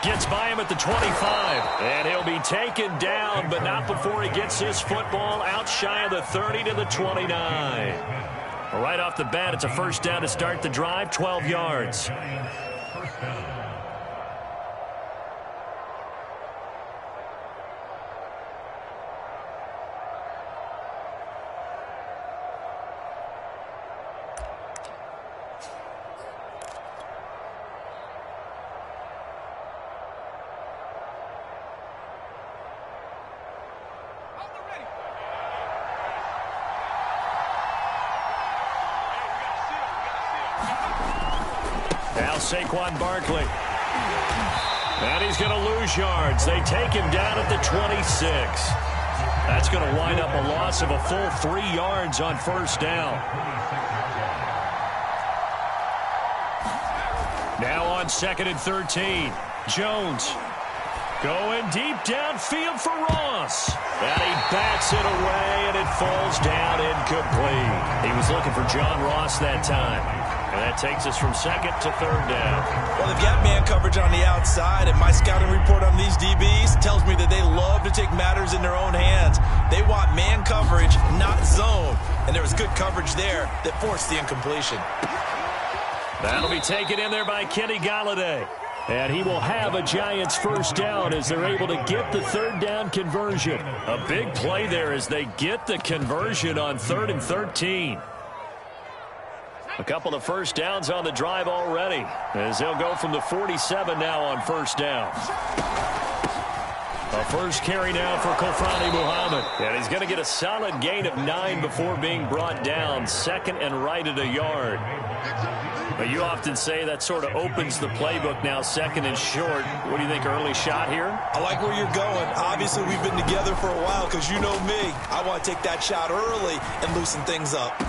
Gets by him at the 25. And he'll be taken down, but not before he gets his football out shy of the 30 to the 29. Right off the bat, it's a first down to start the drive, 12 yards. Now Saquon Barkley. And he's going to lose yards. They take him down at the 26. That's going to wind up a loss of a full 3 yards on first down. Now on 2nd and 13. Jones going deep downfield for Ross. And he bats it away, and it falls down incomplete. He was looking for John Ross that time. And that takes us from 2nd to 3rd down. Well, they've got man coverage on the outside, and my scouting report on these DBs tells me that they love to take matters in their own hands. They want man coverage, not zone. And there was good coverage there that forced the incompletion. That'll be taken in there by Kenny Golladay. And he will have a Giants first down as they're able to get the 3rd down conversion. A big play there as they get the conversion on 3rd and 13. A couple of first downs on the drive already as they'll go from the 47 now on first down. A first carry now for Kofrani Muhammad. And he's going to get a solid gain of 9 before being brought down. 2nd and right at a yard. But you often say that sort of opens the playbook now, 2nd and short. What do you think, early shot here? I like where you're going. Obviously, we've been together for a while because you know me. I want to take that shot early and loosen things up.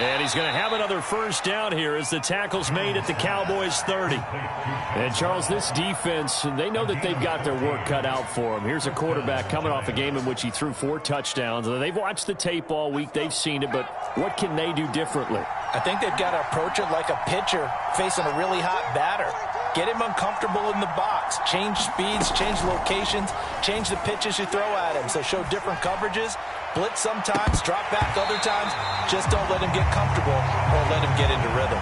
And he's going to have another first down here as the tackle's made at the Cowboys 30. And, Charles, this defense, they know that they've got their work cut out for them. Here's a quarterback coming off a game in which he threw 4 touchdowns. They've watched the tape all week. They've seen it. But what can they do differently? I think they've got to approach it like a pitcher facing a really hot batter. Get him uncomfortable in the box. Change speeds, change locations, change the pitches you throw at him. So show different coverages. Blitz sometimes, drop back other times. Just don't let him get comfortable or let him get into rhythm.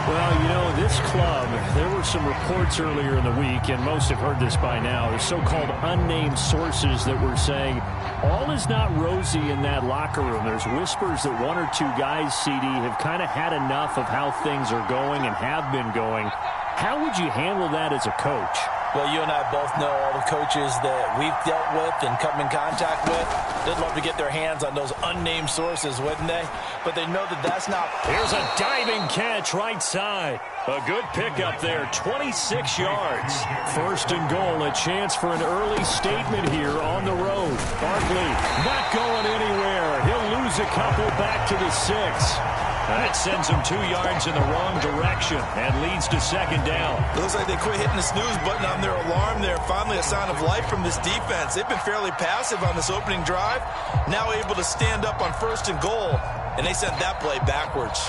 Well, you know, this club, there were some reports earlier in the week, and most have heard this by now, the so-called unnamed sources that were saying all is not rosy in that locker room. There's whispers that 1 or 2 guys, CD, have kind of had enough of how things are going and have been going. How would you handle that as a coach? Well, you and I both know all the coaches that we've dealt with and come in contact with. They'd love to get their hands on those unnamed sources, wouldn't they? But they know that that's not... Here's a diving catch right side. A good pickup there, 26 yards. 1st and goal, a chance for an early statement here on the road. Barkley not going anywhere. He'll lose a couple back to the 6. That sends him 2 yards in the wrong direction and leads to 2nd down. It looks like they quit hitting the snooze button on their alarm there. Finally a sign of life from this defense. They've been fairly passive on this opening drive. Now able to stand up on 1st and goal. And they sent that play backwards.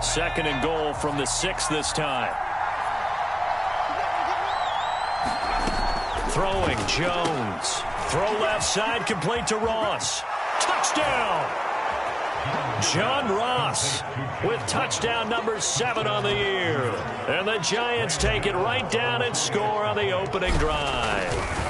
Second and goal from the 6 this time. Throwing, Jones. Throw left side, complete to Ross. Touchdown! John Ross with touchdown number 7 on the year. And the Giants take it right down and score on the opening drive.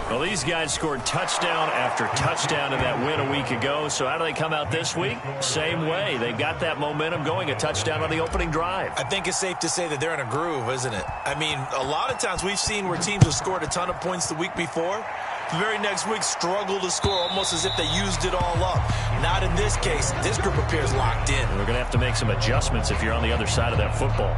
Well, these guys scored touchdown after touchdown in that win a week ago. So how do they come out this week? Same way. They've got that momentum going, a touchdown on the opening drive. I think it's safe to say that they're in a groove, isn't it? I mean, a lot of times we've seen where teams have scored a ton of points the week before. The very next week struggle to score almost as if they used it all up. Not in this case. This group appears locked in. We're going to have to make some adjustments if you're on the other side of that football.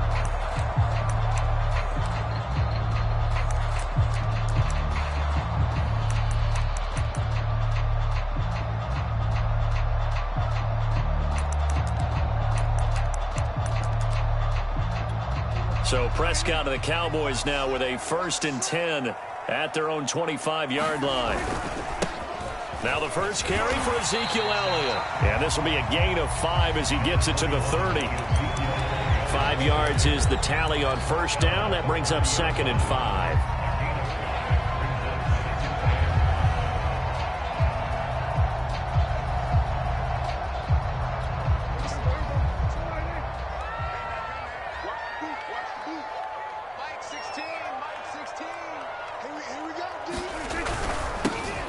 So Prescott of the Cowboys now with a 1st and 10 at their own 25-yard line. Now the first carry for Ezekiel Elliott. And this will be a gain of 5 as he gets it to the 30. 5 yards is the tally on first down. That brings up 2nd and 5.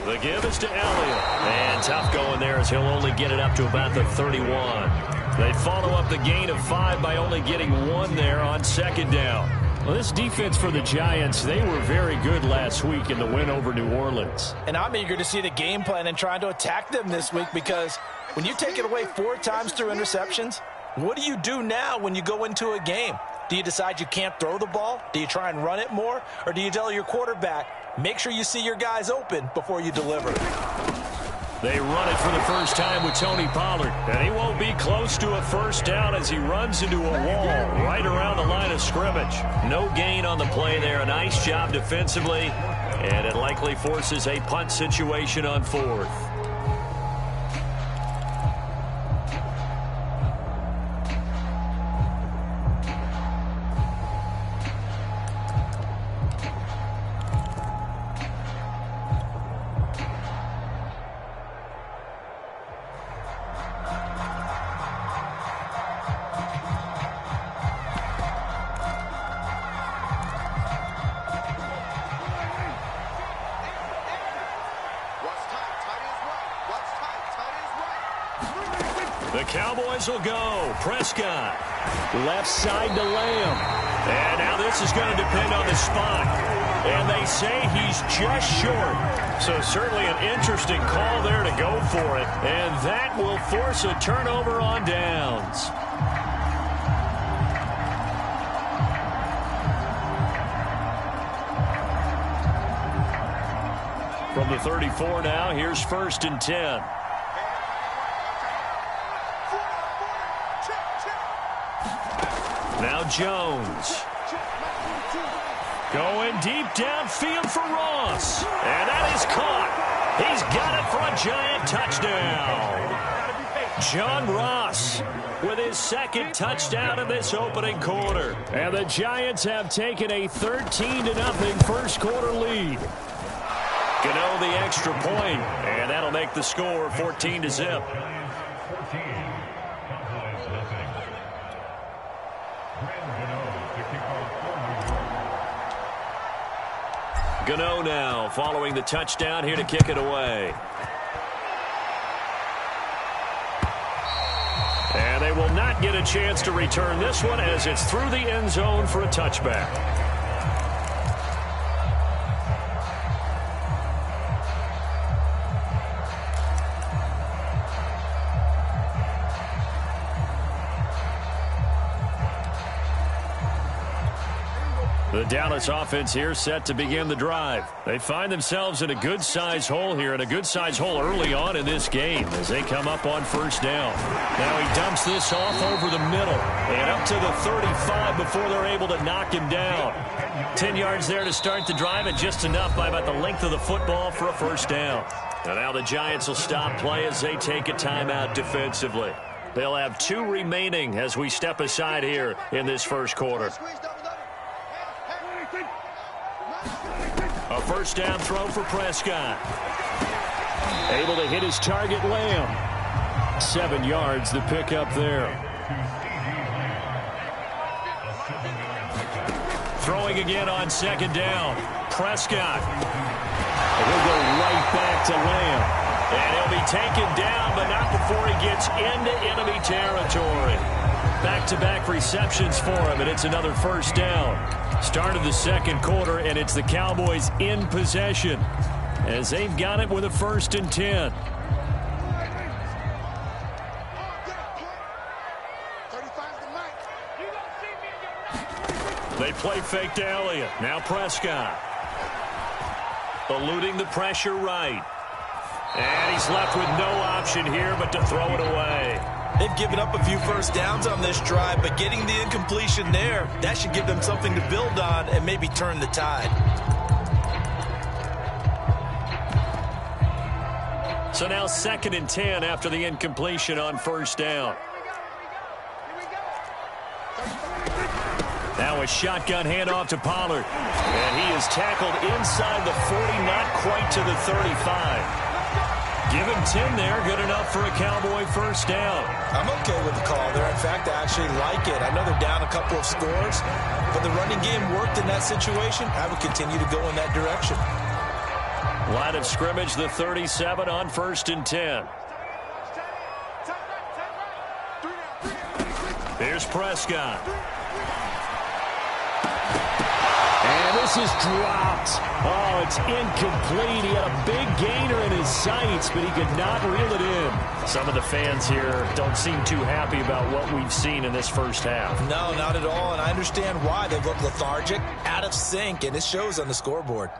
The give is to Elliott. And tough going there as he'll only get it up to about the 31. They follow up the gain of 5 by only getting 1 there on 2nd down. Well, this defense for the Giants, they were very good last week in the win over New Orleans. And I'm eager to see the game plan and trying to attack them this week, because when you take it away 4 times through interceptions, what do you do now when you go into a game? Do you decide you can't throw the ball? Do you try and run it more? Or do you tell your quarterback, make sure you see your guys open before you deliver? They run it for the first time with Tony Pollard. And he won't be close to a first down as he runs into a wall right around the line of scrimmage. No gain on the play there. A nice job defensively. And it likely forces a punt situation on 4th. The Cowboys will go. Prescott, left side to Lamb. And now this is going to depend on the spot. And they say he's just short. So certainly an interesting call there to go for it. And that will force a turnover on downs. From the 34 now, here's 1st and 10. Now Jones. Going deep downfield for Ross. And that is caught. He's got it for a Giant touchdown. John Ross with his 2nd touchdown in this opening quarter. And the Giants have taken a 13-0 first quarter lead. Gano the extra point, and that'll make the score 14-0. Gano now following the touchdown here to kick it away. And they will not get a chance to return this one as it's through the end zone for a touchback. The Dallas offense here set to begin the drive. They find themselves in a good-sized hole here, and a good-sized hole early on in this game as they come up on first down. Now he dumps this off over the middle and up to the 35 before they're able to knock him down. 10 yards there to start the drive, and just enough by about the length of the football for a first down. And now the Giants will stop play as they take a timeout defensively. They'll have 2 remaining as we step aside here in this first quarter. A first down throw for Prescott. Able to hit his target, Lamb. 7 yards the pickup there. Throwing again on 2nd down. Prescott. He'll go right back to Lamb. And he'll be taken down, but not before he gets into enemy territory. Back-to-back receptions for him, and it's another first down. Start of the second quarter, and it's the Cowboys in possession as they've got it with a 1st and 10. They play fake to Elliott. Now Prescott. Eluding the pressure right. And he's left with no option here but to throw it away. They've given up a few first downs on this drive, but getting the incompletion there, that should give them something to build on and maybe turn the tide. So now 2nd and 10 after the incompletion on first down. Now a shotgun handoff to Pollard. And he is tackled inside the 40, not quite to the 35. Give him 10 there, good enough for a Cowboy first down. I'm okay with the call there. In fact, I actually like it. I know they're down a couple of scores, but the running game worked in that situation. I would continue to go in that direction. Line of scrimmage, the 37 on 1st and 10. Here's Prescott. And this is dropped. Oh, it's incomplete. He had a big gainer in his sights, but he could not reel it in. Some of the fans here don't seem too happy about what we've seen in this first half. No, not at all, and I understand why. They look lethargic, out of sync, and it shows on the scoreboard.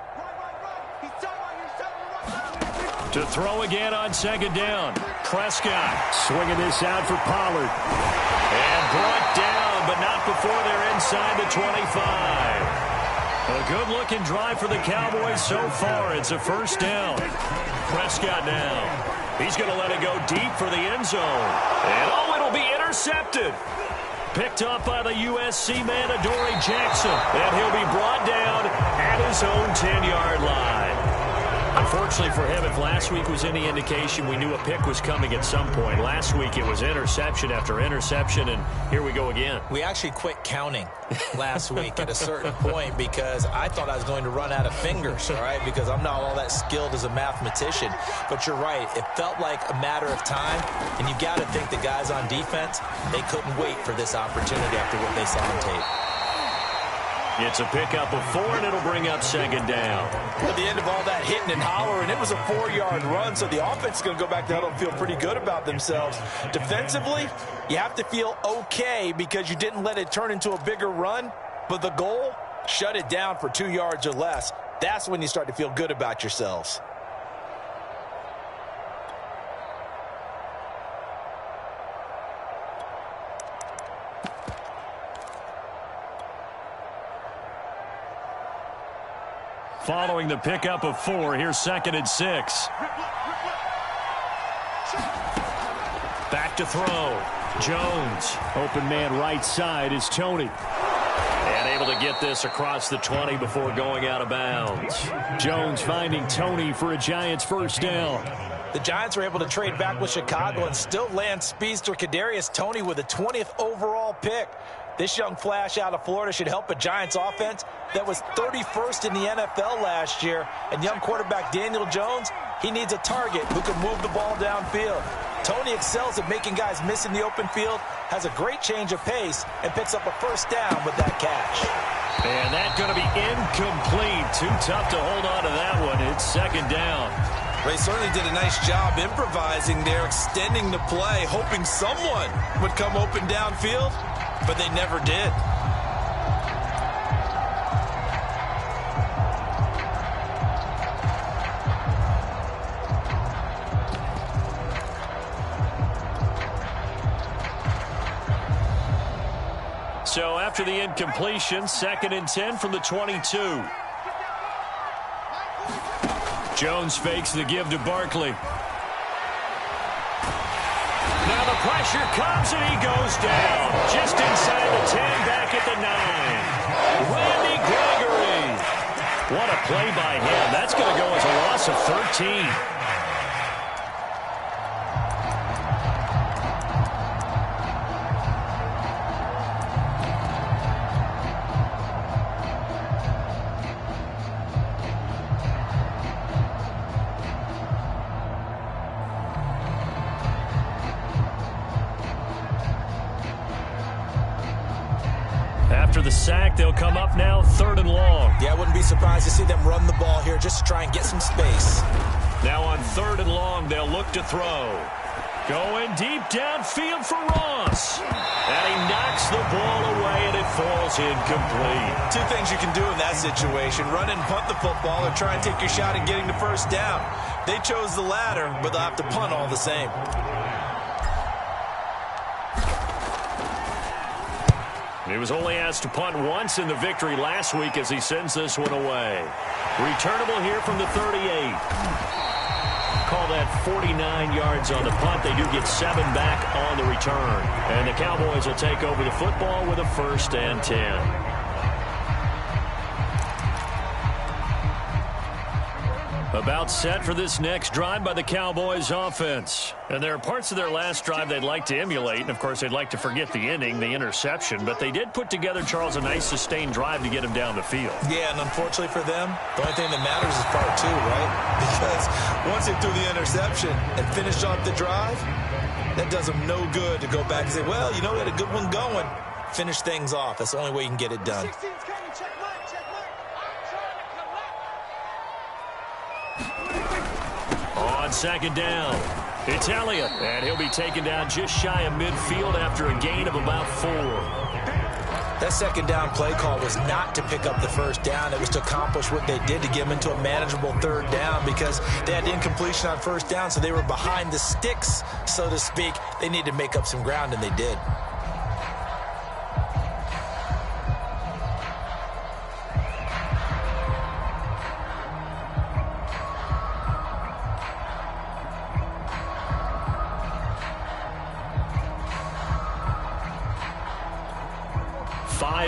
To throw again on 2nd down. Prescott swinging this out for Pollard. And brought down, but not before they're inside the 25. A good-looking drive for the Cowboys so far. It's a first down. Prescott now. He's going to let it go deep for the end zone. And, oh, it'll be intercepted. Picked up by the USC man, Adoree Jackson. And he'll be brought down at his own 10-yard line. Unfortunately for him, if last week was any indication, we knew a pick was coming at some point. Last week it was interception after interception, and here we go again. We actually quit counting last week at a certain point because I thought I was going to run out of fingers, all right, because I'm not all that skilled as a mathematician. But you're right. It felt like a matter of time, and you got to think the guys on defense, they couldn't wait for this opportunity after what they saw on tape. It's a pickup of 4, and it'll bring up 2nd down. At the end of all that hitting and hollering, it was a 4-yard run, so the offense is going to go back to huddle and feel pretty good about themselves. Defensively, you have to feel okay because you didn't let it turn into a bigger run, but the goal, shut it down for 2 yards or less. That's when you start to feel good about yourselves. Following the pickup of 4, here's 2nd and 6. Back to throw. Jones. Open man right side is Tony. And able to get this across the 20 before going out of bounds. Jones finding Tony for a Giants first down. The Giants were able to trade back with Chicago and still land speedster Kadarius Toney with a 20th overall pick. This young flash out of Florida should help a Giants offense that was 31st in the NFL last year. And young quarterback Daniel Jones, he needs a target who can move the ball downfield. Toney excels at making guys miss in the open field, has a great change of pace, and picks up a first down with that catch. And that's going to be incomplete. Too tough to hold on to that one. It's 2nd down. They certainly did a nice job improvising there, extending the play, hoping someone would come open downfield, but they never did. So after the incompletion, 2nd and 10 from the 22. Jones fakes the give to Barkley. Now the pressure comes and he goes down. Just inside the 10, back at the 9. Randy Gregory. What a play by him. That's going to go as a loss of 13. After the sack, they'll come up now 3rd and long. Yeah, I wouldn't be surprised to see them run the ball here just to try and get some space. Now on 3rd and long, they'll look to throw. Going deep downfield for Ross. And he knocks the ball away, and it falls incomplete. 2 things you can do in that situation. Run and punt the football or try and take your shot at getting the first down. They chose the latter, but they'll have to punt all the same. He was only asked to punt once in the victory last week as he sends this one away. Returnable here from the 38. call that 49 yards on the punt. They do get 7 back on the return. And the Cowboys will take over the football with a 1st and 10. About set for this next drive by the Cowboys offense. And there are parts of their last drive they'd like to emulate. And, of course, they'd like to forget the inning, the interception. But they did put together, Charles, a nice sustained drive to get him down the field. Yeah, and unfortunately for them, the only thing that matters is part 2, right? Because once they threw the interception and finished off the drive, that does them no good to go back and say, well, you know, we had a good one going. Finish things off. That's the only way you can get it done. On 2nd down, it's Elliott, and he'll be taken down just shy of midfield after a gain of about 4. That 2nd down play call was not to pick up the 1st down. It was to accomplish what they did to get them into a manageable 3rd down because they had incompletion on 1st down, so they were behind the sticks, so to speak. They needed to make up some ground, and they did.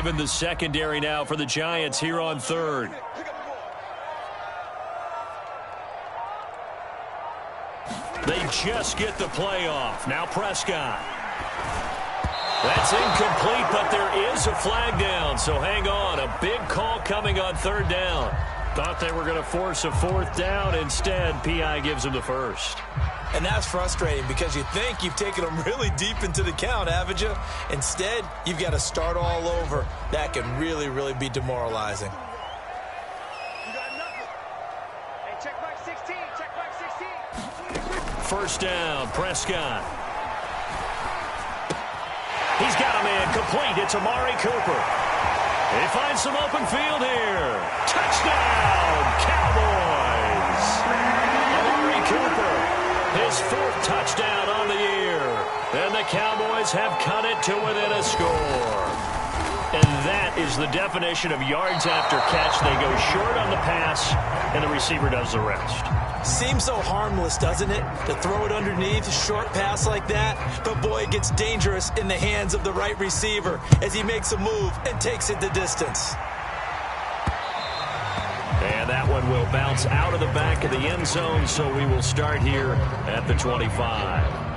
In the secondary now for the Giants here on 3rd. They just get the play off. Now Prescott. That's incomplete, but there is a flag down, so hang on. A big call coming on 3rd down. Thought they were going to force a 4th down. Instead, P.I. gives them the 1st. And that's frustrating because you think you've taken them really deep into the count, haven't you? Instead, you've got to start all over. That can really, really be demoralizing. You got nothing. Hey, check mark 16. Check mark 16. 1st down, Prescott. He's got a man complete. It's Amari Cooper. He finds some open field here. Touchdown, Cowboys. Amari Cooper. His 4th touchdown on the year. And the Cowboys have cut it to within a score. And that is the definition of yards after catch. They go short on the pass, and the receiver does the rest. Seems so harmless, doesn't it, to throw it underneath, a short pass like that? But, boy, it gets dangerous in the hands of the right receiver as he makes a move and takes it the distance. And that one will bounce out of the back of the end zone, so we will start here at the 25.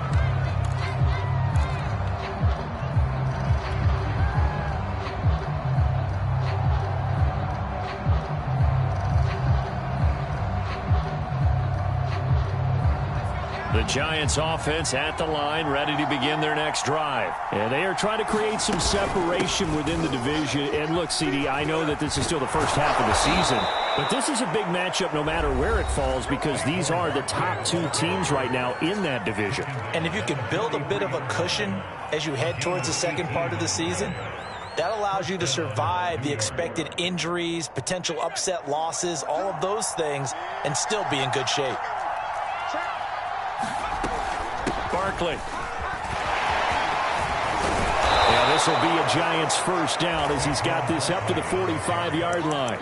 The Giants offense at the line, ready to begin their next drive. And they are trying to create some separation within the division. And look, CD, I know that this is still the first half of the season, but this is a big matchup no matter where it falls because these are the top 2 teams right now in that division. And if you can build a bit of a cushion as you head towards the second part of the season, that allows you to survive the expected injuries, potential upset losses, all of those things, and still be in good shape. Barkley. Yeah, this will be a Giants 1st down as he's got this up to the 45-yard line.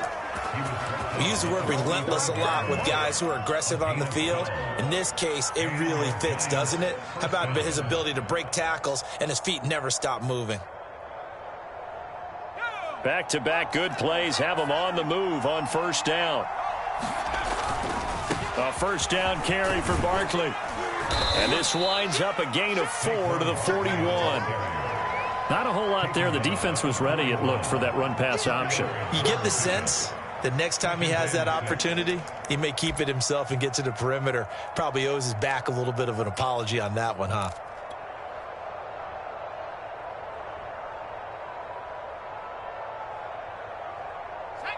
We use the word relentless a lot with guys who are aggressive on the field. In this case, it really fits, doesn't it? How about his ability to break tackles and his feet never stop moving? Back-to-back good plays have him on the move on 1st down. A 1st down carry for Barkley. And this winds up a gain of 4 to the 41. Not a whole lot there. The defense was ready, it looked, for that run-pass option. You get the sense that next time he has that opportunity, he may keep it himself and get to the perimeter. Probably owes his back a little bit of an apology on that one, huh?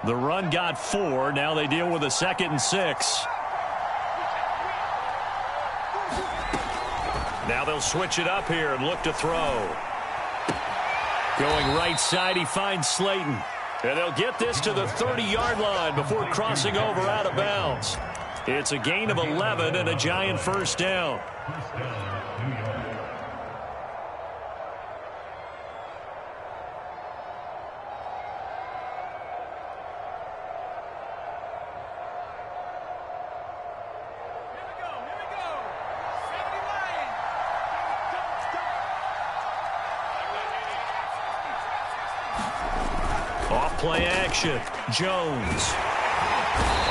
The run got 4. Now they deal with a 2nd and 6. Now they'll switch it up here and look to throw. Going right side, he finds Slayton. And they'll get this to the 30-yard line before crossing over out of bounds. It's a gain of 11 and a Giant 1st down. Off play action. Jones.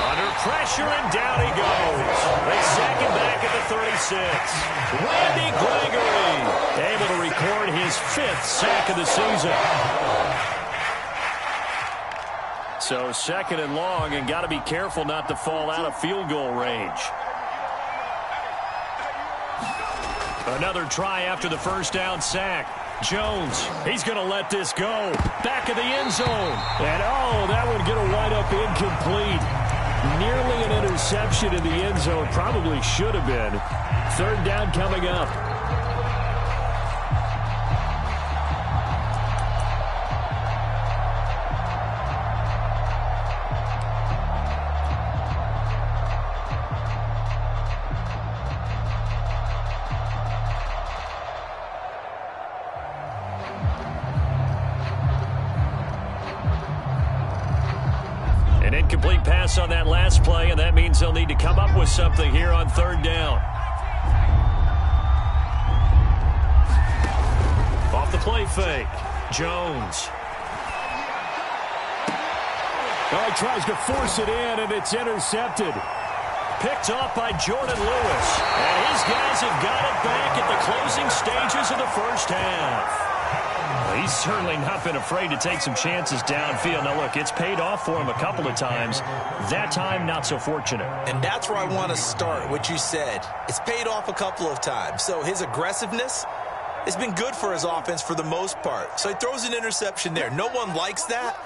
Under pressure, and down he goes. They sack him back at the 36. Randy Gregory able to record his 5th sack of the season. So 2nd and long, and got to be careful not to fall out of field goal range. Another try after the first down sack. Jones, he's going to let this go. Back of the end zone. And, oh, that one going to wind up incomplete. Nearly an interception in the end zone. Probably should have been. 3rd down coming up. An incomplete pass on that last play, and that means they'll need to come up with something here on 3rd down. Off the play fake. Jones. Oh, he tries to force it in, and it's intercepted. Picked off by Jordan Lewis. And his guys have got it back at the closing stages of the first half. He's certainly not been afraid to take some chances downfield. Now, look, it's paid off for him a couple of times. That time, not so fortunate. And that's where I want to start, what you said. It's paid off a couple of times. So his aggressiveness has been good for his offense for the most part. So he throws an interception there. No one likes that,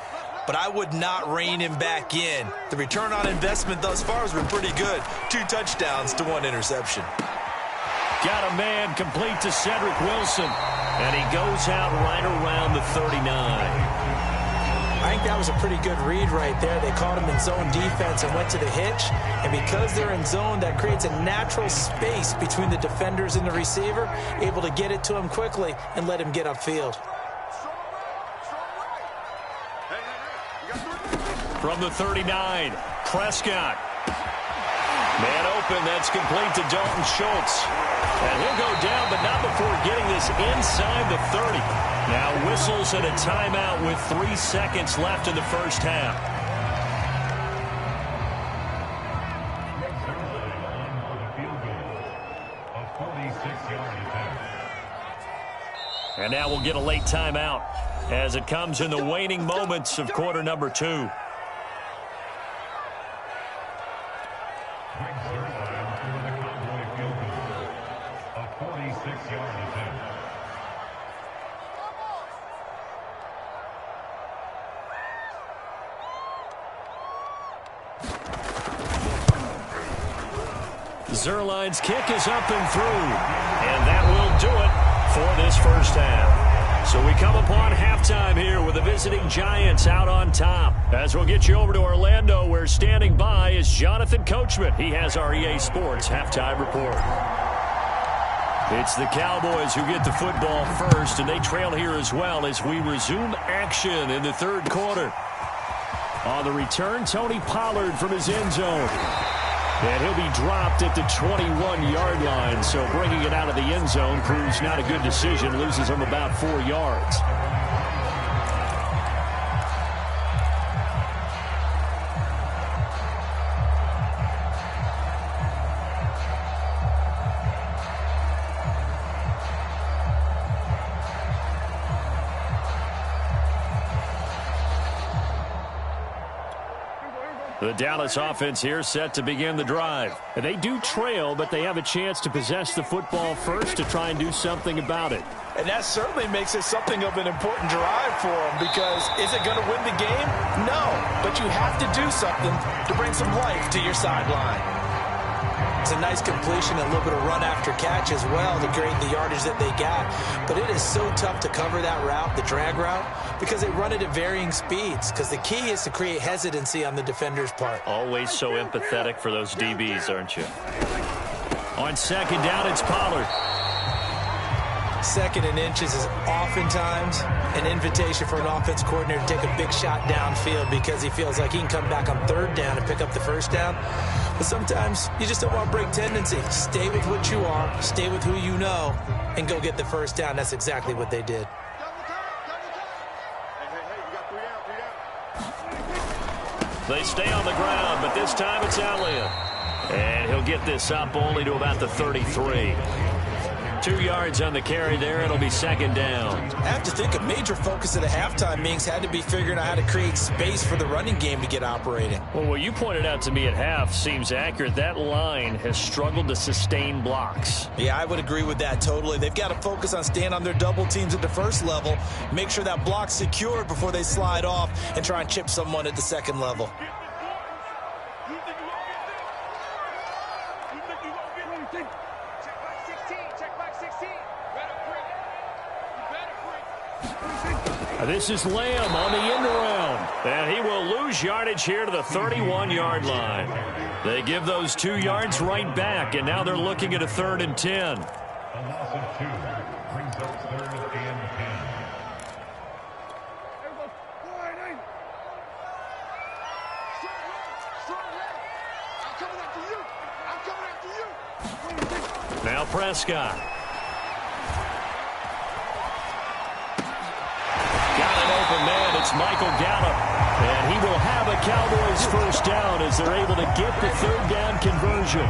but I would not rein him back in. The return on investment thus far has been pretty good. 2 touchdowns to 1 interception. Got a man complete to Cedric Wilson. And he goes out right around the 39. I think that was a pretty good read right there. They caught him in zone defense and went to the hitch. And because they're in zone, that creates a natural space between the defenders and the receiver, able to get it to him quickly and let him get upfield. From the 39, Prescott. Man open, that's complete to Dalton Schultz. And he'll go down, but not before getting this inside the 30. Now whistles and a timeout with 3 seconds left in the first half. And now we'll get a late timeout as it comes in the waning moments of quarter number 2. Zuerlein's kick is up and through. And that will do it for this first half. So we come upon halftime here with the visiting Giants out on top. As we'll get you over to Orlando, where standing by is Jonathan Coachman. He has our EA Sports halftime report. It's the Cowboys who get the football first, and they trail here as well as we resume action in the 3rd quarter. On the return, Tony Pollard from his end zone. And he'll be dropped at the 21-yard line, so bringing it out of the end zone proves not a good decision, loses him about 4 yards. The Dallas offense here set to begin the drive. And they do trail, but they have a chance to possess the football first to try and do something about it. And that certainly makes it something of an important drive for them, because is it going to win the game? No, but you have to do something to bring some life to your sideline. It's a nice completion, a little bit of run after catch as well to create the yardage that they got. But it is so tough to cover that route, the drag route, because they run it at varying speeds, because the key is to create hesitancy on the defender's part. Always so empathetic for those DBs, aren't you? On 2nd down, it's Pollard. 2nd and inches is oftentimes an invitation for an offense coordinator to take a big shot downfield because he feels like he can come back on 3rd down and pick up the first down. But sometimes you just don't want to break tendency. Stay with what you are, stay with who you know, and go get the first down. That's exactly what they did. They stay on the ground, but this time it's Elliott. And he'll get this up only to about the 33. 2 yards on the carry there. It'll be second down. I have to think a major focus at the halftime means had to be figuring out how to create space for the running game to get operating. Well, what you pointed out to me at half seems accurate. That line has struggled to sustain blocks. Yeah, I would agree with that totally. They've got to focus on staying on their double teams at the first level, make sure that block's secured before they slide off and try and chip someone at the second level. This is Lamb on the end around, and he will lose yardage here to the 31-yard line. They give those 2 yards right back, and now they're looking at a 3rd and 10. A loss of 2 brings up 3rd and 10. Now Prescott. Man, it's Michael Gallup, and he will have a Cowboys first down as they're able to get the 3rd down conversion.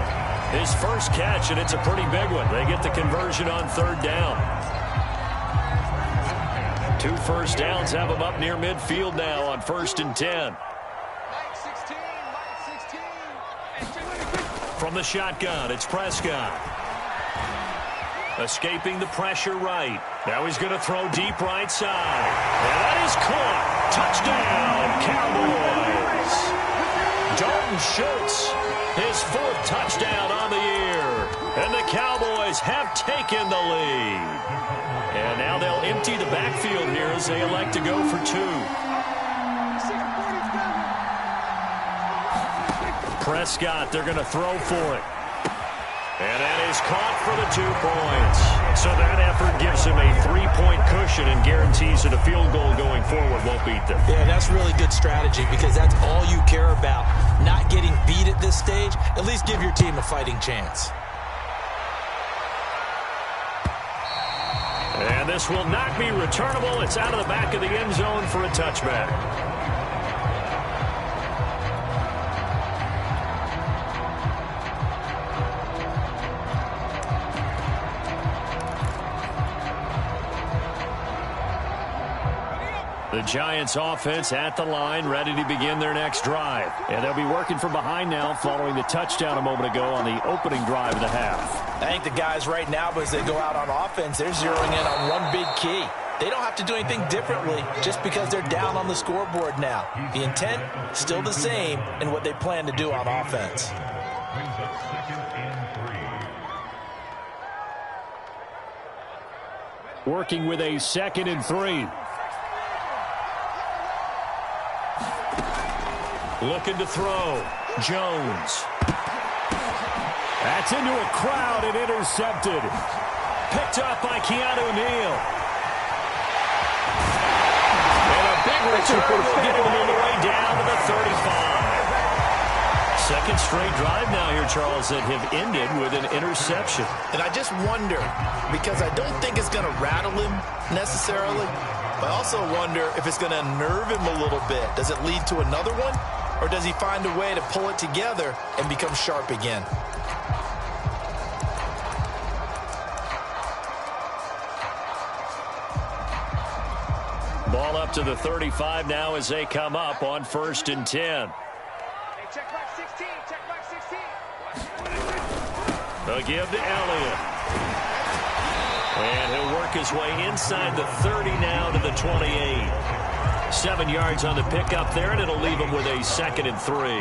His first catch, and it's a pretty big one. They get the conversion on 3rd down. 2 first downs have them up near midfield now on 1st and 10. From the shotgun, it's Prescott. Escaping the pressure right. Now he's going to throw deep right side. And that is caught. Touchdown, Cowboys. Dalton Schultz, his 4th touchdown on the year. And the Cowboys have taken the lead. And now they'll empty the backfield here as they elect to go for 2. Prescott, they're going to throw for it. And that is caught for the 2 points. So that effort gives him a 3-point cushion and guarantees that a field goal going forward won't beat them. Yeah, that's really good strategy because that's all you care about. Not getting beat at this stage, at least give your team a fighting chance. And this will not be returnable. It's out of the back of the end zone for a touchback. The Giants offense at the line, ready to begin their next drive. And they'll be working from behind now following the touchdown a moment ago on the opening drive of the half. I think the guys right now, as they go out on offense, they're zeroing in on one big key. They don't have to do anything differently just because they're down on the scoreboard now. The intent, still the same in what they plan to do on offense. Brings up 2nd and 3. Working with a 2nd and 3. Looking to throw. Jones. That's into a crowd and intercepted. Picked up by Keanu Neal. And a big return will get him all the way down to the 35. Second straight drive now here, Charles, that have ended with an interception. And I just wonder, because I don't think it's going to rattle him necessarily, but I also wonder if it's going to unnerve him a little bit. Does it lead to another one? Or does he find a way to pull it together and become sharp again? Ball up to the 35 now as they come up on 1st and 10. Hey, check back 16. Check back 16. They'll give to Elliott. And he'll work his way inside the 30 now to the 28. 7 yards on the pickup there, and it'll leave him with a 2nd and 3.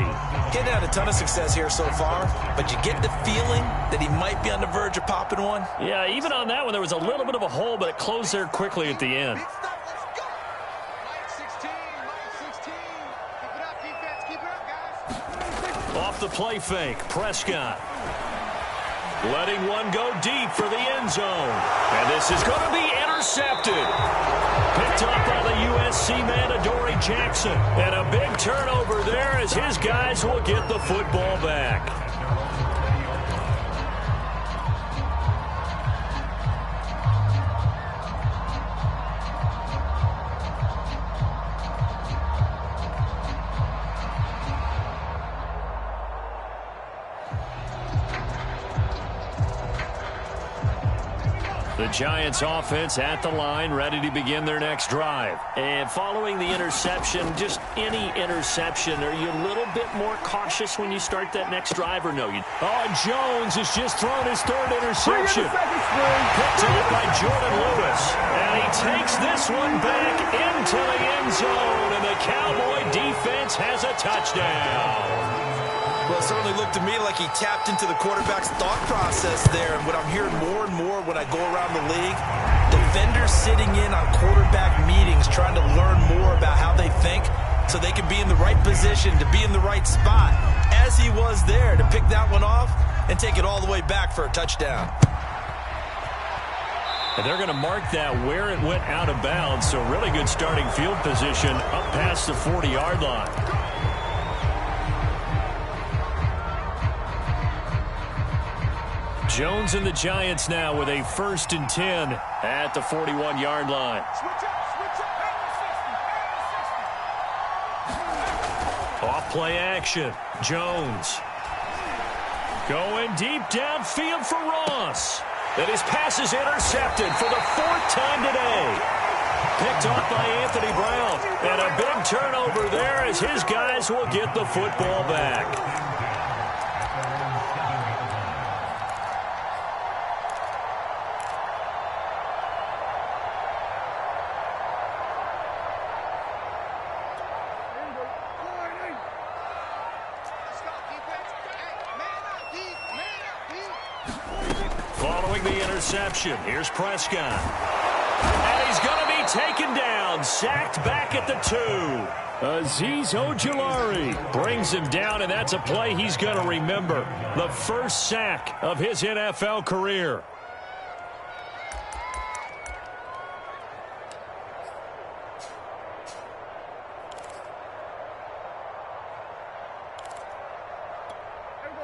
Getting had a ton of success here so far, but you get the feeling that he might be on the verge of popping one. Yeah, even on that one, there was a little bit of a hole, but it closed there quickly at the end. Mike 16. Keep it up, defense. Keep it up, guys. Off the play fake, Prescott. Letting one go deep for the end zone. And this is going to be intercepted. Picked up by the USC man, Adoree Jackson. And a big turnover there as his guys will get the football back. The Giants offense at the line, ready to begin their next drive. And following the interception, just any interception, are you a little bit more cautious when you start that next drive or no? Oh, Jones has just thrown his third interception. Picked up by Jordan Lewis. And he takes this one back into the end zone. And the Cowboy defense has a touchdown. Well, it certainly looked to me like he tapped into the quarterback's thought process there. And what I'm hearing more and more when I go around the league, defenders sitting in on quarterback meetings trying to learn more about how they think so they can be in the right position, to be in the right spot, as he was there, to pick that one off and take it all the way back for a touchdown. And they're going to mark that where it went out of bounds, so really good starting field position up past the 40-yard line. Jones and the Giants now with a 1st and 10 at the 41-yard line. Off play action. Jones going deep downfield for Ross. And his pass is intercepted for the 4th time today. Picked off by Anthony Brown. And a big turnover there as his guys will get the football back. Following the interception, here's Prescott. And he's going to be taken down, sacked back at the 2. Azeez Ojulari brings him down, and that's a play he's going to remember. The first sack of his NFL career.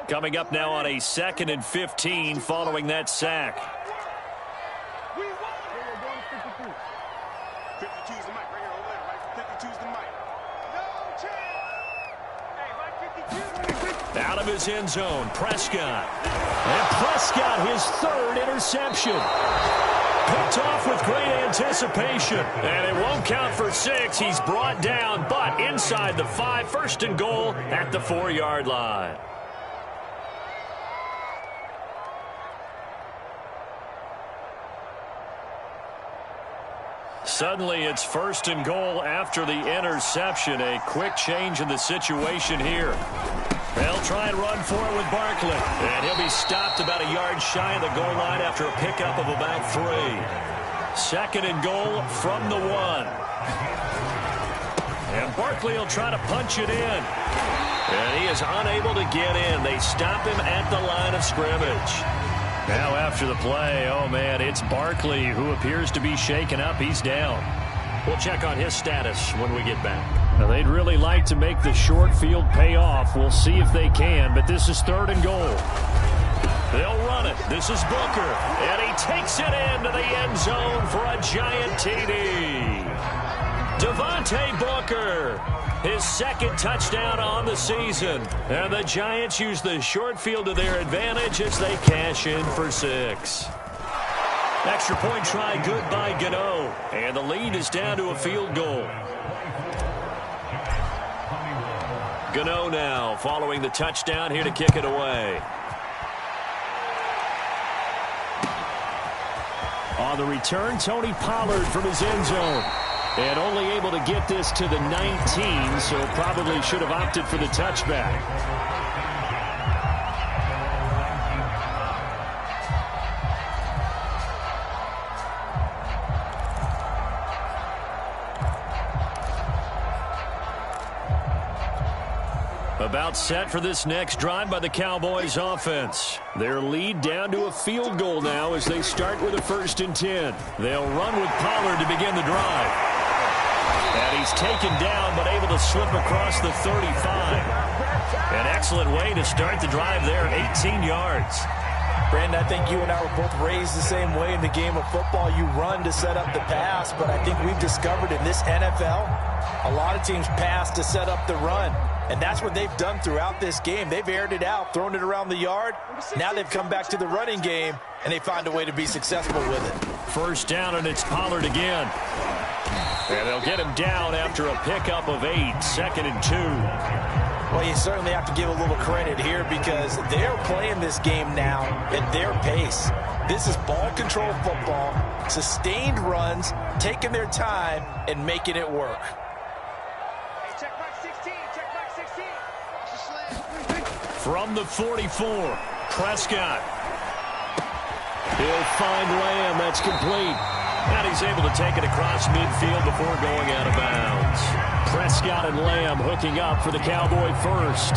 Coming up now on a 2nd and 15 following that sack. 52's the mic right here over there, right? 52's the mic. No chance. Hey, Mike 52. Out of his end zone, Prescott. And Prescott, his 3rd interception. Picked off with great anticipation. And it won't count for 6. He's brought down, but inside the 5, 1st and goal at the 4-yard line. Suddenly, it's 1st and goal after the interception. A quick change in the situation here. They'll try and run for it with Barkley. And he'll be stopped about a yard shy of the goal line after a pickup of about 3. 2nd and goal from the 1. And Barkley will try to punch it in. And he is unable to get in. They stop him at the line of scrimmage. Now after the play, oh man, it's Barkley who appears to be shaken up. He's down. We'll check on his status when we get back. Now they'd really like to make the short field pay off. We'll see if they can, but this is 3rd and goal. They'll run it. This is Booker, and he takes it into the end zone for a giant TD. Devontae Booker, his 2nd touchdown on the season. And the Giants use the short field to their advantage as they cash in for 6. Extra point try good by Gano. And the lead is down to a field goal. Gano now following the touchdown here to kick it away. On the return, Tony Pollard from his end zone. And only able to get this to the 19, so probably should have opted for the touchback. About set for this next drive by the Cowboys offense. Their lead down to a field goal now as they start with a 1st and 10. They'll run with Pollard to begin the drive. And he's taken down but able to slip across the 35. An excellent way to start the drive there, 18 yards. Brandon, I think you and I were both raised the same way in the game of football. You run to set up the pass, but I think we've discovered in this NFL, a lot of teams pass to set up the run. And that's what they've done throughout this game. They've aired it out, thrown it around the yard. Now they've come back to the running game, and they find a way to be successful with it. first down, and it's Pollard again. And they'll get him down after a pickup of 8, 2nd and 2. Well, you certainly have to give a little credit here because they're playing this game now at their pace. This is ball control football, sustained runs, taking their time and making it work. Hey, check mark 16. Check mark 16. Watch the slant. From the 44, Prescott. He'll find Lamb. That's complete. And he's able to take it across midfield before going out of bounds. Prescott and Lamb hooking up for the Cowboy first.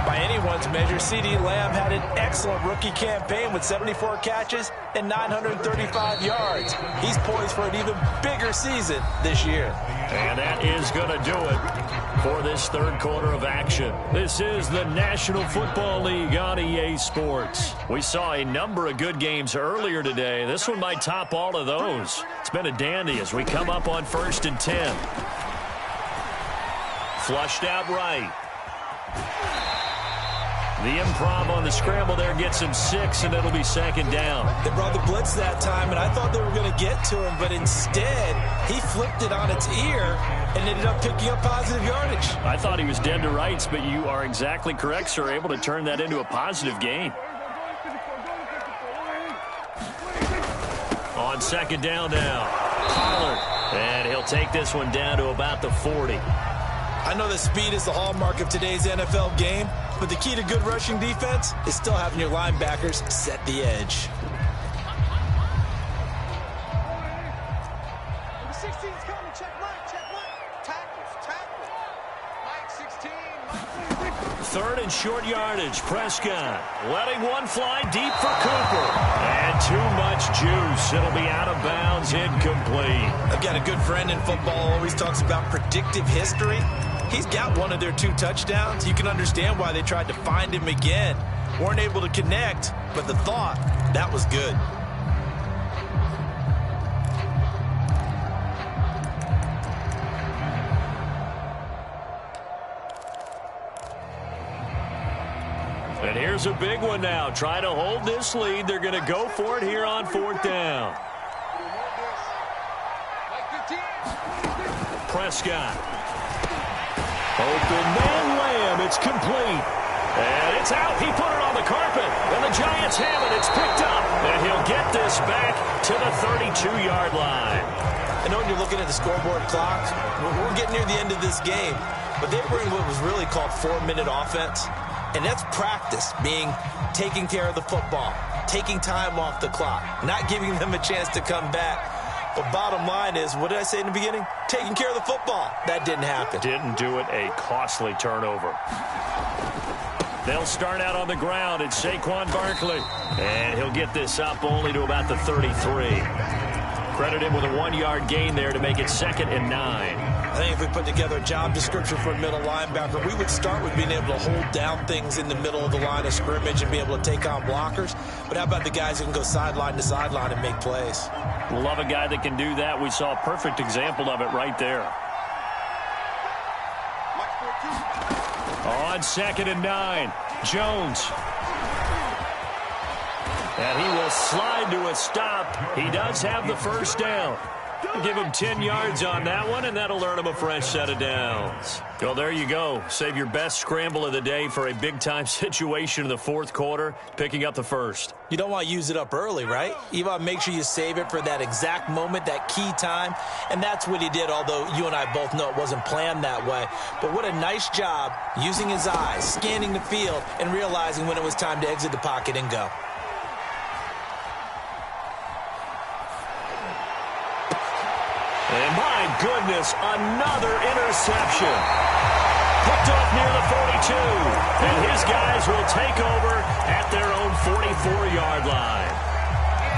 By anyone's measure, CeeDee Lamb had an excellent rookie campaign with 74 catches and 935 yards. He's poised for an even bigger season this year. And that is going to do it for this third quarter of action. This is the National Football League on EA Sports. We saw a number of good games earlier today. This one might top all of those. It's been a dandy as we come up on 1st and 10. Flushed out right. The improv on the scramble there gets him 6, and it'll be 2nd down. They brought the blitz that time, and I thought they were going to get to him, but instead, he flipped it on its ear and ended up picking up positive yardage. I thought he was dead to rights, but you are exactly correct, sir, able to turn that into a positive gain. On 2nd down now, Pollard, and he'll take this one down to about the 40. I know that speed is the hallmark of today's NFL game, but the key to good rushing defense is still having your linebackers set the edge. Number 16's coming. Check mark. Check mark. Tackle. Mike 16. Third and short yardage. Prescott letting one fly deep for Cooper. And too much juice. It'll be out of bounds, incomplete. I've got a good friend in football, always talks about predictive history. He's got one of their 2 touchdowns. You can understand why they tried to find him again. Weren't able to connect, but the thought, that was good. And here's a big one now. Try to hold this lead. They're going to go for it here on 4th down. Prescott. Open man Lamb. It's complete. And it's out. He put it on the carpet. And the Giants have it. It's picked up. And he'll get this back to the 32-yard line. I know when you're looking at the scoreboard clock, we're getting near the end of this game. But they were in what was really called 4-minute offense. And that's practice, being taking care of the football, taking time off the clock, not giving them a chance to come back. But bottom line is, what did I say in the beginning? Taking care of the football. That didn't happen. Didn't do it. A costly turnover. They'll start out on the ground. It's Saquon Barkley. And he'll get this up only to about the 33. Credit him with a 1-yard gain there to make it 2nd and 9. I think if we put together a job description for a middle linebacker, we would start with being able to hold down things in the middle of the line of scrimmage and be able to take on blockers. But how about the guys who can go sideline to sideline and make plays? Love a guy that can do that. We saw a perfect example of it right there. On 2nd and 9, Jones. And he will slide to a stop. He does have the first down. Give him 10 yards on that one, and that'll earn him a fresh set of downs. Well, there you go. Save your best scramble of the day for a big-time situation in the 4th quarter, picking up the first. You don't want to use it up early, right? You want to make sure you save it for that exact moment, that key time. And that's what he did, although you and I both know it wasn't planned that way. But what a nice job using his eyes, scanning the field, and realizing when it was time to exit the pocket and go. And my goodness, another interception. Picked off near the 42. And his guys will take over at their own 44-yard line.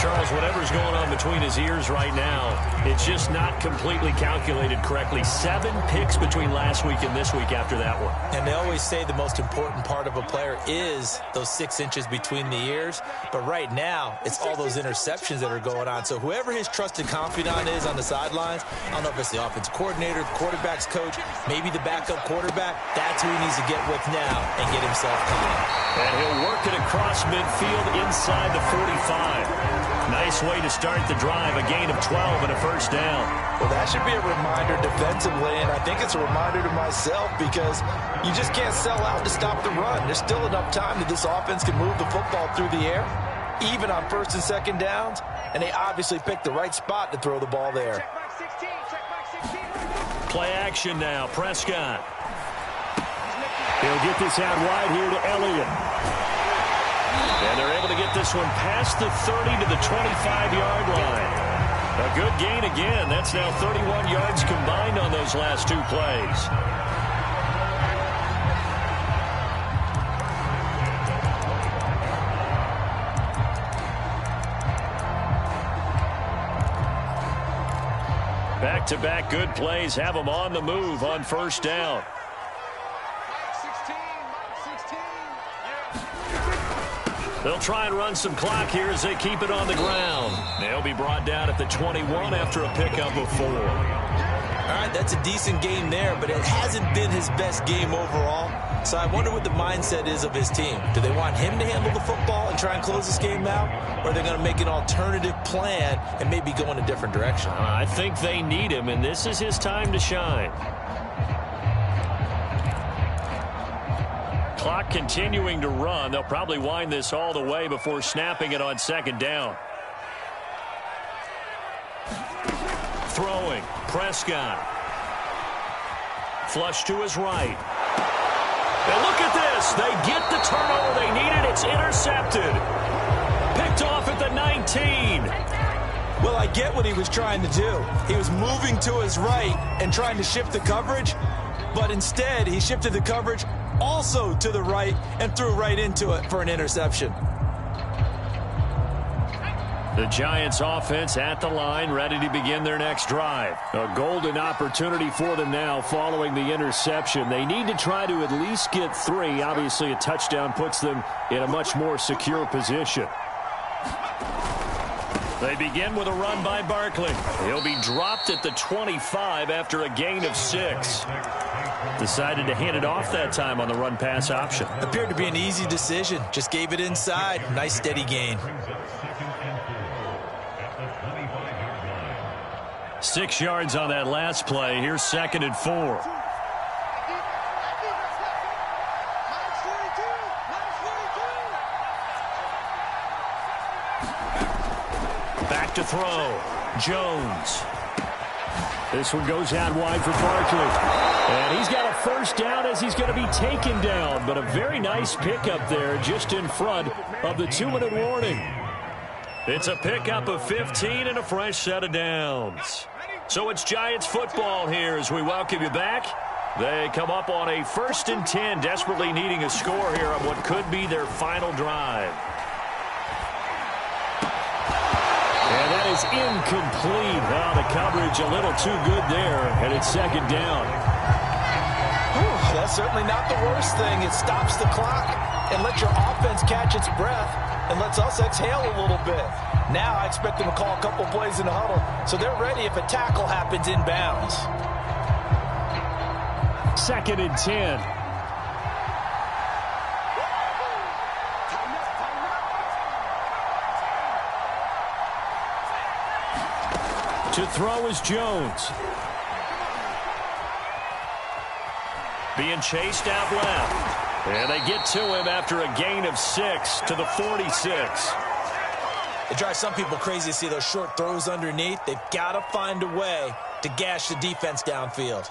Charles, whatever's going on between his ears right now, it's just not completely calculated correctly. 7 picks between last week and this week after that one. And they always say the most important part of a player is those 6 inches between the ears. But right now, it's all those interceptions that are going on. So whoever his trusted confidant is on the sidelines, I don't know if it's the offensive coordinator, the quarterback's coach, maybe the backup quarterback, that's who he needs to get with now and get himself calm. And he'll work it across midfield inside the 45. Nice way to start the drive, a gain of 12 and a first down. Well, that should be a reminder defensively, and I think it's a reminder to myself because you just can't sell out to stop the run. There's still enough time that this offense can move the football through the air, even on first and second downs, and they obviously picked the right spot to throw the ball there. Check back 16. Check back 16. Play action now. Prescott. He'll get this out wide here to Elliott. And they're able to get this one past the 30 to the 25-yard line. A good gain again. That's now 31 yards combined on those last two plays. Back-to-back good plays have them on the move on first down. They'll try and run some clock here as they keep it on the ground. They'll be brought down at the 21 after a pickup of 4. All right, that's a decent game there, but it hasn't been his best game overall. So I wonder what the mindset is of his team. Do they want him to handle the football and try and close this game out? Or are they going to make an alternative plan and maybe go in a different direction? I think they need him, and this is his time to shine. Clock continuing to run. They'll probably wind this all the way before snapping it on second down. Throwing. Prescott. Flush to his right. And look at this. They get the turnover they needed. It's intercepted. Picked off at the 19. Well, I get what he was trying to do. He was moving to his right and trying to shift the coverage, but instead he shifted the coverage also to the right and threw right into it for an interception. The Giants offense at the line, ready to begin their next drive. A golden opportunity for them now following the interception. They need to try to at least get 3. Obviously, a touchdown puts them in a much more secure position. They begin with a run by Barkley. He'll be dropped at the 25 after a gain of 6. Decided to hand it off that time on the run-pass option. Appeared to be an easy decision. Just gave it inside. Nice steady gain. 6 yards on that last play. Here's 2nd and 4. Back to throw. Jones. This one goes out wide for Barkley. And he's got a first down as he's going to be taken down. But a very nice pickup there just in front of the 2-minute warning. It's a pickup of 15 and a fresh set of downs. So it's Giants football here as we welcome you back. They come up on a 1st and 10, desperately needing a score here on what could be their final drive. And that is incomplete. Oh, the coverage a little too good there, and it's 2nd down. That's certainly not the worst thing. It stops the clock and lets your offense catch its breath and lets us exhale a little bit. Now I expect them to call a couple plays in the huddle so they're ready if a tackle happens inbounds. 2nd and 10. To throw is Jones. Being chased out left. And they get to him after a gain of 6 to the 46. It drives some people crazy to see those short throws underneath. They've got to find a way to gash the defense downfield.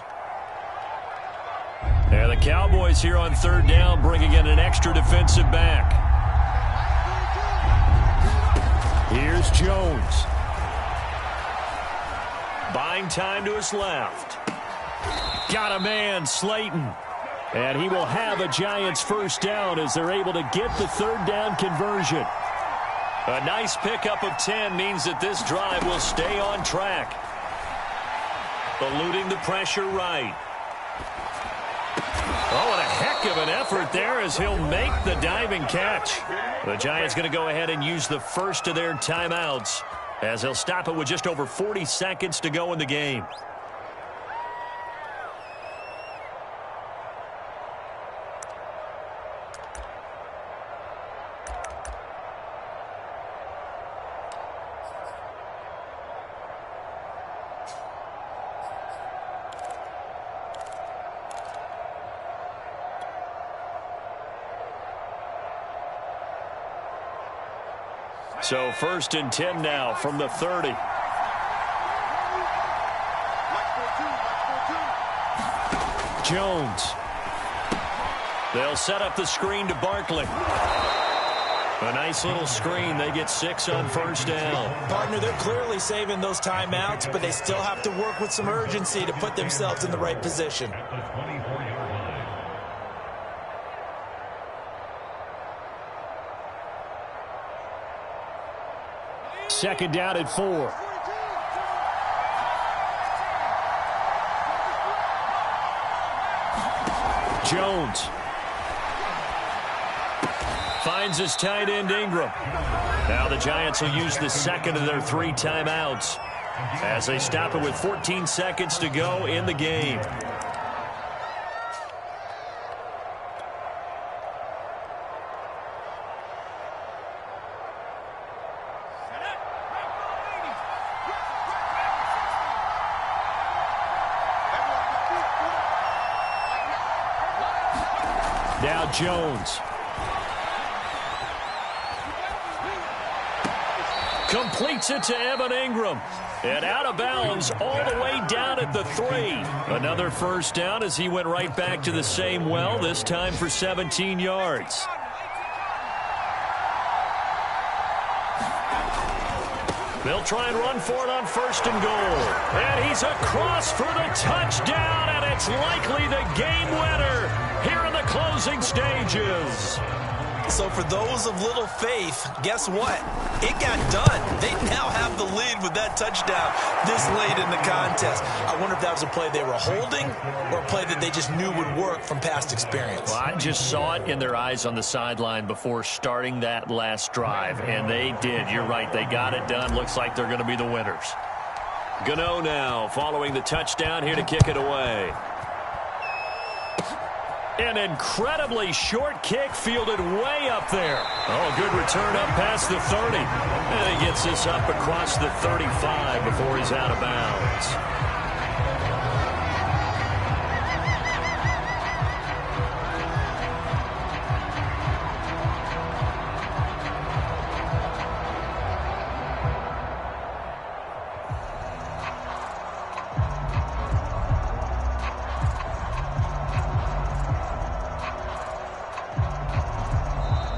And the Cowboys here on 3rd down bringing in an extra defensive back. Here's Jones. Buying time to his left. Got a man, Slayton. And he will have a Giants first down as they're able to get the 3rd down conversion. A nice pickup of 10 means that this drive will stay on track. Eluding the pressure right. Oh, and a heck of an effort there as he'll make the diving catch. The Giants going to go ahead and use the first of their timeouts as they'll stop it with just over 40 seconds to go in the game. So 1st and 10 now from the 30. Jones. They'll set up the screen to Barkley. A nice little screen. They get 6 on 1st down. Partner, they're clearly saving those timeouts, but they still have to work with some urgency to put themselves in the right position. At the 24-yard line. 2nd down at 4. Jones finds his tight end Ingram. Now the Giants will use the 2nd of their 3 timeouts as they stop it with 14 seconds to go in the game. Now Jones. Completes it to Evan Ingram. And out of bounds all the way down at the 3. Another 1st down as he went right back to the same well, this time for 17 yards. They'll try and run for it on 1st and goal. And he's across for the touchdown, and it's likely the game winner here in the closing stages. So for those of little faith, guess what? It got done. They now have the lead with that touchdown this late in the contest. I wonder if that was a play they were holding or a play that they just knew would work from past experience. Well, I just saw it in their eyes on the sideline before starting that last drive, and they did. You're right. They got it done. Looks like they're going to be the winners. Gano now following the touchdown here to kick it away. An incredibly short kick fielded way up there. Oh, good return up past the 30. And he gets this up across the 35 before he's out of bounds.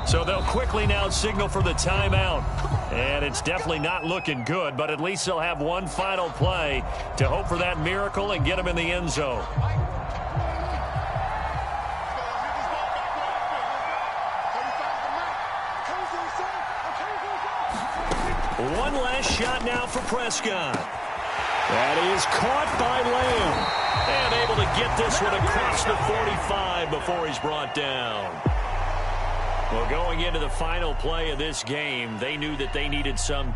So they'll quickly now signal for the timeout. And it's definitely not looking good, but at least they'll have one final play to hope for that miracle and get them in the end zone. One last shot now for Prescott. That is caught by Lamb. And able to get this one across the 45 before he's brought down. Well, going into the final play of this game, they knew that they needed some